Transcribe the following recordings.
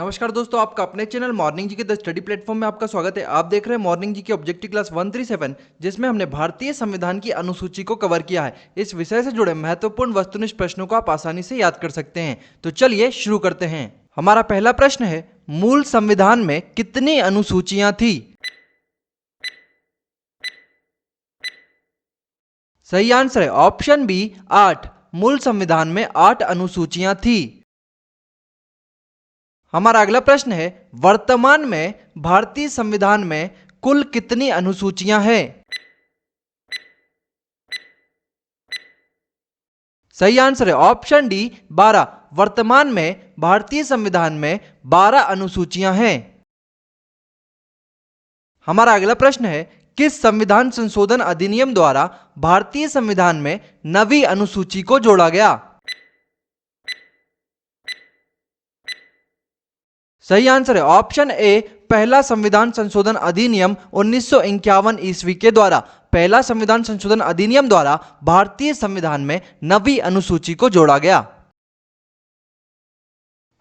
नमस्कार दोस्तों, आपका अपने चैनल मॉर्निंग जी के द स्टडी प्लेटफॉर्म में आपका स्वागत है। आप देख रहे हैं मॉर्निंग जी की ऑब्जेक्टिव क्लास 137, जिसमें हमने भारतीय संविधान की अनुसूची को कवर किया है। इस विषय से जुड़े महत्वपूर्ण वस्तुनिष्ठ प्रश्नों को आप आसानी से याद कर सकते हैं। तो चलिए शुरू करते हैं। हमारा पहला प्रश्न है, मूल संविधान में कितनी अनुसूचियां थी? सही आंसर है ऑप्शन बी 8। मूल संविधान में 8 अनुसूचियां थी। हमारा अगला प्रश्न है, वर्तमान में भारतीय संविधान में कुल कितनी अनुसूचियां हैं? सही आंसर है ऑप्शन डी 12। वर्तमान में भारतीय संविधान में 12 अनुसूचियां हैं। हमारा अगला प्रश्न है, किस संविधान संशोधन अधिनियम द्वारा भारतीय संविधान में नवी अनुसूची को जोड़ा गया? सही आंसर है ऑप्शन ए पहला संविधान संशोधन अधिनियम 1951 ईस्वी के द्वारा। पहला संविधान संशोधन अधिनियम द्वारा भारतीय संविधान में नवी अनुसूची को जोड़ा गया।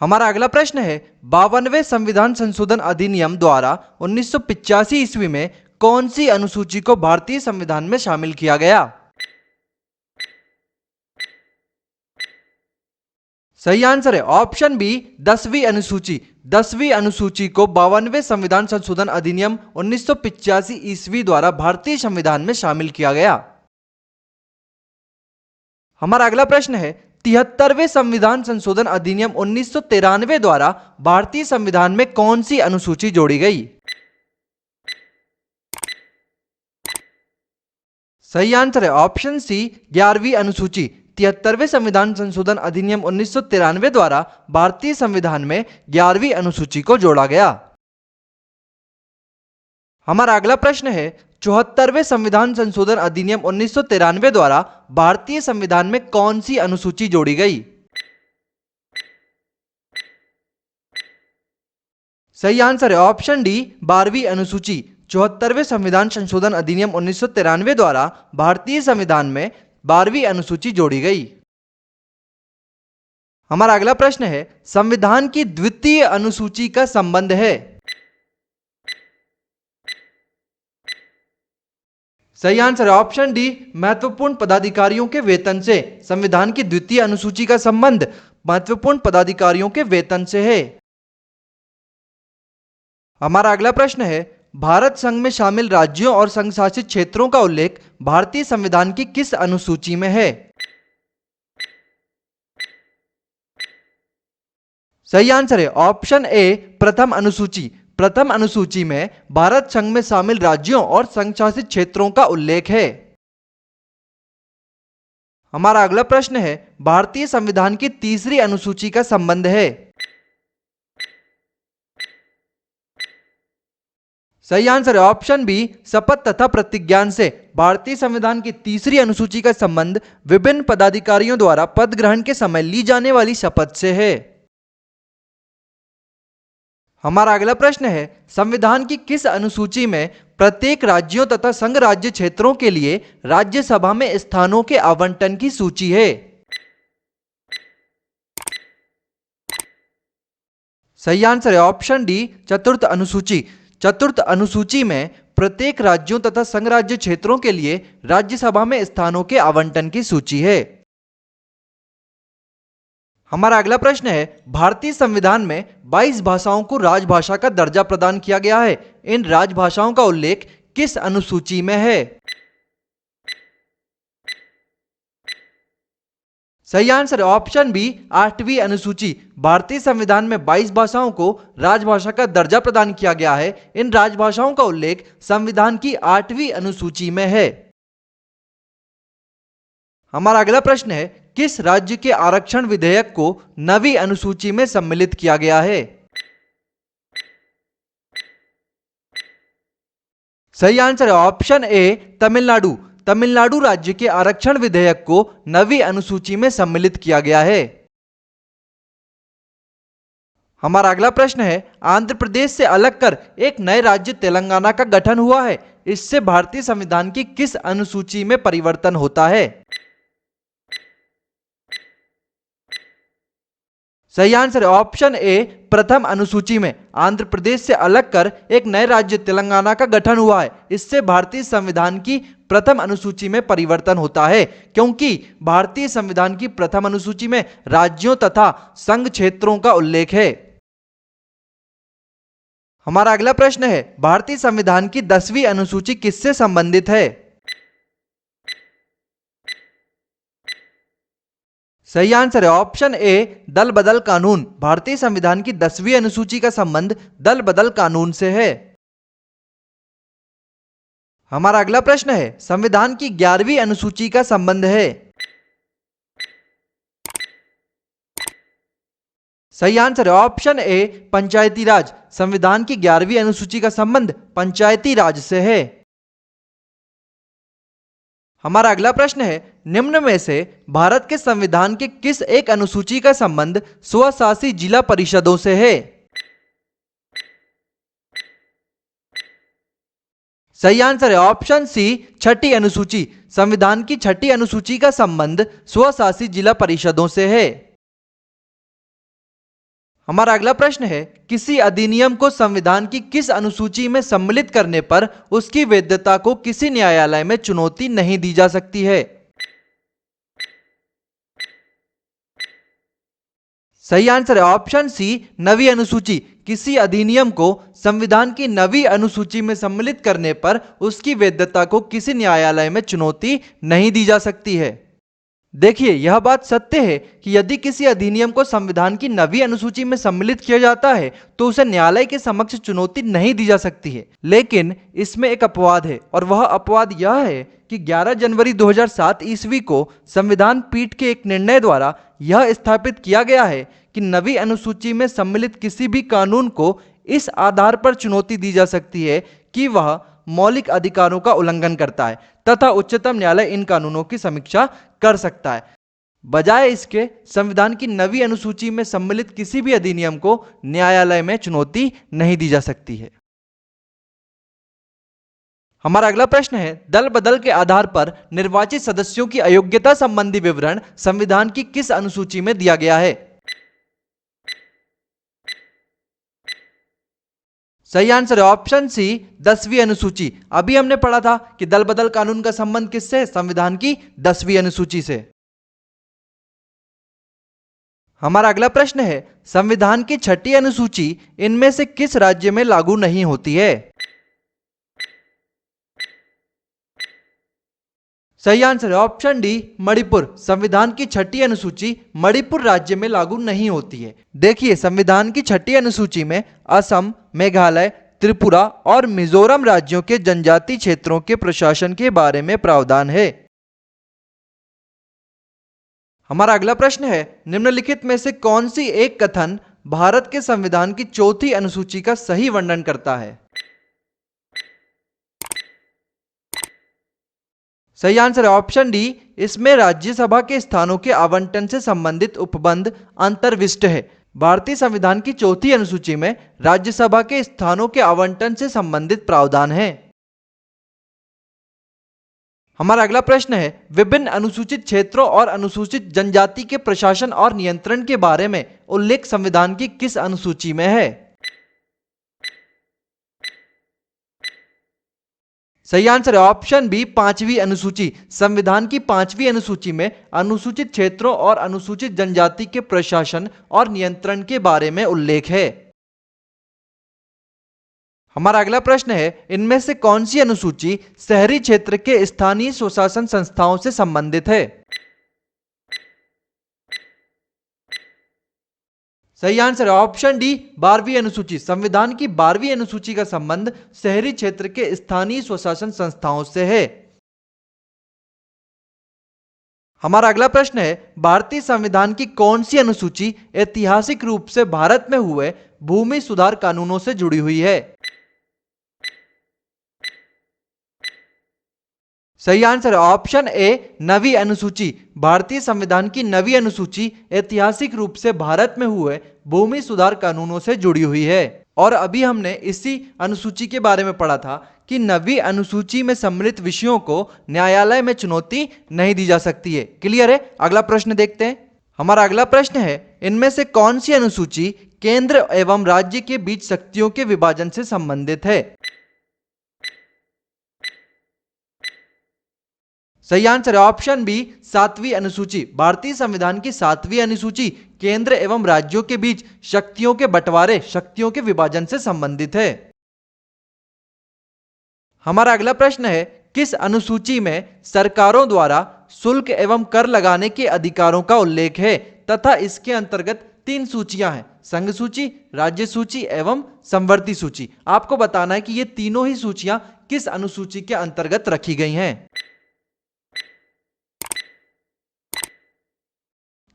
हमारा अगला प्रश्न है, 52वें संविधान संशोधन अधिनियम द्वारा 1985 ईस्वी में कौन सी अनुसूची को भारतीय संविधान में शामिल किया गया? सही आंसर है ऑप्शन बी 10वीं अनुसूची। 10वीं अनुसूची को 52वें संविधान संशोधन अधिनियम 1985 ईस्वी द्वारा भारतीय संविधान में शामिल किया गया। हमारा अगला प्रश्न है, 73वें संविधान संशोधन अधिनियम 1993 द्वारा भारतीय संविधान में कौन सी अनुसूची जोड़ी गई? सही आंसर है ऑप्शन सी 11वीं अनुसूची। 73वें संविधान संशोधन अधिनियम 1993 द्वारा भारतीय संविधान में 11वीं अनुसूची को जोड़ा गया। हमारा अगला प्रश्न है, 74वें संविधान संशोधन अधिनियम 1993 द्वारा भारतीय संविधान में कौन सी अनुसूची जोड़ी गई? सही आंसर है ऑप्शन डी 12वीं अनुसूची। 74वें संविधान संशोधन अधिनियम 1993 द्वारा भारतीय संविधान में 12वीं अनुसूची जोड़ी गई। हमारा अगला प्रश्न है, संविधान की द्वितीय अनुसूची का संबंध है? सही आंसर है ऑप्शन डी महत्वपूर्ण पदाधिकारियों के वेतन से। संविधान की द्वितीय अनुसूची का संबंध महत्वपूर्ण पदाधिकारियों के वेतन से है। हमारा अगला प्रश्न है, भारत संघ में शामिल राज्यों और संघ शासित क्षेत्रों का उल्लेख भारतीय संविधान की किस अनुसूची में है? सही आंसर है ऑप्शन ए प्रथम अनुसूची। प्रथम अनुसूची में भारत संघ में शामिल राज्यों और संघ शासित क्षेत्रों का उल्लेख है। हमारा अगला प्रश्न है, भारतीय संविधान की तीसरी अनुसूची का संबंध है? सही आंसर है ऑप्शन बी शपथ तथा प्रतिज्ञान से। भारतीय संविधान की तीसरी अनुसूची का संबंध विभिन्न पदाधिकारियों द्वारा पद ग्रहण के समय ली जाने वाली शपथ से है। हमारा अगला प्रश्न है, संविधान की किस अनुसूची में प्रत्येक राज्यों तथा संघ राज्य क्षेत्रों के लिए राज्यसभा में स्थानों के आवंटन की सूची है? सही आंसर है ऑप्शन डी चतुर्थ अनुसूची। चतुर्थ अनुसूची में प्रत्येक राज्यों तथा संघ राज्य क्षेत्रों के लिए राज्यसभा में स्थानों के आवंटन की सूची है। हमारा अगला प्रश्न है, भारतीय संविधान में 22 भाषाओं को राजभाषा का दर्जा प्रदान किया गया है। इन राजभाषाओं का उल्लेख किस अनुसूची में है? सही आंसर है ऑप्शन बी 8वीं अनुसूची। भारतीय संविधान में 22 भाषाओं को राजभाषा का दर्जा प्रदान किया गया है। इन राजभाषाओं का उल्लेख संविधान की 8वीं अनुसूची में है। हमारा अगला प्रश्न है, किस राज्य के आरक्षण विधेयक को नवी अनुसूची में सम्मिलित किया गया है? सही आंसर है ऑप्शन ए तमिलनाडु। तमिलनाडु राज्य के आरक्षण विधेयक को नवी अनुसूची में सम्मिलित किया गया है। हमारा अगला प्रश्न है, आंध्र प्रदेश से अलग कर एक नए राज्य तेलंगाना का गठन हुआ है। इससे भारतीय संविधान की किस अनुसूची में परिवर्तन होता है? सही आंसर है ऑप्शन ए। प्रथम अनुसूची में आंध्र प्रदेश से अलग कर एक नए राज्य तेलंगाना का गठन हुआ है। इससे भारतीय संविधान की प्रथम अनुसूची में परिवर्तन होता है, क्योंकि भारतीय संविधान की प्रथम अनुसूची में राज्यों तथा संघ क्षेत्रों का उल्लेख है। हमारा अगला प्रश्न है, भारतीय संविधान की 10वीं अनुसूची किससे संबंधित है? सही आंसर है ऑप्शन ए। दल बदल कानून। भारतीय संविधान की 10वीं अनुसूची का संबंध दल बदल कानून से है। हमारा अगला प्रश्न है, संविधान की 11वीं अनुसूची का संबंध है? सही आंसर है ऑप्शन ए। पंचायती राज। संविधान की 11वीं अनुसूची का संबंध पंचायती राज से है। हमारा अगला प्रश्न है, निम्न में से भारत के संविधान के किस एक अनुसूची का संबंध स्वशासी जिला परिषदों से है? सही आंसर है ऑप्शन सी। छठी अनुसूची। संविधान की छठी अनुसूची का संबंध स्वशासी जिला परिषदों से है। हमारा अगला प्रश्न है, किसी अधिनियम को संविधान की किस अनुसूची में सम्मिलित करने पर उसकी वैधता को किसी न्यायालय में चुनौती नहीं दी जा सकती है? सही आंसर है ऑप्शन सी। नवी अनुसूची। किसी अधिनियम को संविधान की नवी अनुसूची में सम्मिलित करने पर उसकी वैधता को किसी न्यायालय में चुनौती नहीं दी जा सकती है। देखिए, यह बात सत्य है कि यदि किसी अधिनियम को संविधान की नवी अनुसूची में सम्मिलित किया जाता है तो उसे न्यायालय के समक्ष चुनौती नहीं दी जा सकती है। लेकिन इसमें एक अपवाद है, और वह अपवाद यह है कि 11 जनवरी 2007 ईस्वी को संविधान पीठ के एक निर्णय द्वारा यह स्थापित किया गया है कि नवी अनुसूची में सम्मिलित किसी भी कानून को इस आधार पर चुनौती दी जा सकती है कि वह मौलिक अधिकारों का उल्लंघन करता है, तथा उच्चतम न्यायालय इन कानूनों की समीक्षा कर सकता है। बजाय इसके, संविधान की नवी अनुसूची में सम्मिलित किसी भी अधिनियम को न्यायालय में चुनौती नहीं दी जा सकती है। हमारा अगला प्रश्न है, दल बदल के आधार पर निर्वाचित सदस्यों की अयोग्यता संबंधी विवरण संविधान की किस अनुसूची में दिया गया है? सही आंसर है ऑप्शन सी। 10वीं अनुसूची। अभी हमने पढ़ा था कि दल बदल कानून का संबंध किससे? संविधान की 10वीं अनुसूची से। हमारा अगला प्रश्न है, संविधान की छठी अनुसूची इनमें से किस राज्य में लागू नहीं होती है? सही आंसर है ऑप्शन डी। मणिपुर। संविधान की छठी अनुसूची मणिपुर राज्य में लागू नहीं होती है। देखिए, संविधान की छठी अनुसूची में असम, मेघालय, त्रिपुरा और मिजोरम राज्यों के जनजातीय क्षेत्रों के प्रशासन के बारे में प्रावधान है। हमारा अगला प्रश्न है, निम्नलिखित में से कौन सी एक कथन भारत के संविधान की चौथी अनुसूची का सही वर्णन करता है? सही आंसर है ऑप्शन डी। इसमें राज्यसभा के स्थानों के आवंटन से संबंधित उपबंध अंतर्विष्ट है। भारतीय संविधान की चौथी अनुसूची में राज्यसभा के स्थानों के आवंटन से संबंधित प्रावधान है। हमारा अगला प्रश्न है, विभिन्न अनुसूचित क्षेत्रों और अनुसूचित जनजाति के प्रशासन और नियंत्रण के बारे में उल्लेख संविधान की किस अनुसूची में है? सही आंसर है ऑप्शन बी। 5वीं अनुसूची। संविधान की 5वीं अनुसूची में अनुसूचित क्षेत्रों और अनुसूचित जनजाति के प्रशासन और नियंत्रण के बारे में उल्लेख है। हमारा अगला प्रश्न है, इनमें से कौन सी अनुसूची शहरी क्षेत्र के स्थानीय स्वशासन संस्थाओं से संबंधित है? सही आंसर है ऑप्शन डी। 12वीं अनुसूची। संविधान की 12वीं अनुसूची का संबंध शहरी क्षेत्र के स्थानीय स्वशासन संस्थाओं से है। हमारा अगला प्रश्न है, भारतीय संविधान की कौन सी अनुसूची ऐतिहासिक रूप से भारत में हुए भूमि सुधार कानूनों से जुड़ी हुई है? सही आंसर है ऑप्शन ए। नवी अनुसूची। भारतीय संविधान की नवी अनुसूची ऐतिहासिक रूप से भारत में हुए भूमि सुधार कानूनों से जुड़ी हुई है। और अभी हमने इसी अनुसूची के बारे में पढ़ा था कि नवी अनुसूची में सम्मिलित विषयों को न्यायालय में चुनौती नहीं दी जा सकती है। क्लियर है? अगला प्रश्न देखते हैं। हमारा अगला प्रश्न है, इनमें से कौन सी अनुसूची केंद्र एवं राज्य के बीच शक्तियों के विभाजन से संबंधित है? सही आंसर है ऑप्शन बी, 7वीं अनुसूची। भारतीय संविधान की 7वीं अनुसूची केंद्र एवं राज्यों के बीच शक्तियों के बंटवारे, शक्तियों के विभाजन से संबंधित है। हमारा अगला प्रश्न है, किस अनुसूची में सरकारों द्वारा शुल्क एवं कर लगाने के अधिकारों का उल्लेख है तथा इसके अंतर्गत 3 सूचियां हैं, संघ सूची, राज्य सूची एवं समवर्ती सूची। आपको बताना है कि ये तीनों ही सूचियां किस अनुसूची के अंतर्गत रखी गई हैं।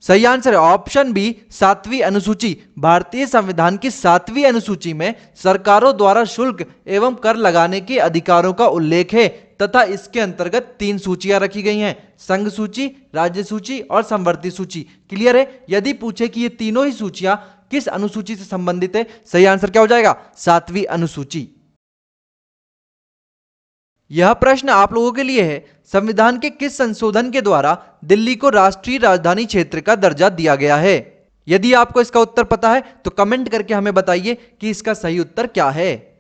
सही आंसर है ऑप्शन बी, 7वीं अनुसूची। भारतीय संविधान की 7वीं अनुसूची में सरकारों द्वारा शुल्क एवं कर लगाने के अधिकारों का उल्लेख है तथा इसके अंतर्गत 3 सूचियां रखी गई हैं, संघ सूची, राज्य सूची और समवर्ती सूची। क्लियर है? यदि पूछे कि ये तीनों ही सूचियां किस अनुसूची से संबंधित है, सही आंसर क्या हो जाएगा? 7वीं अनुसूची। यह प्रश्न आप लोगों के लिए है, संविधान के किस संशोधन के द्वारा दिल्ली को राष्ट्रीय राजधानी क्षेत्र का दर्जा दिया गया है? यदि आपको इसका उत्तर पता है तो कमेंट करके हमें बताइए कि इसका सही उत्तर क्या है।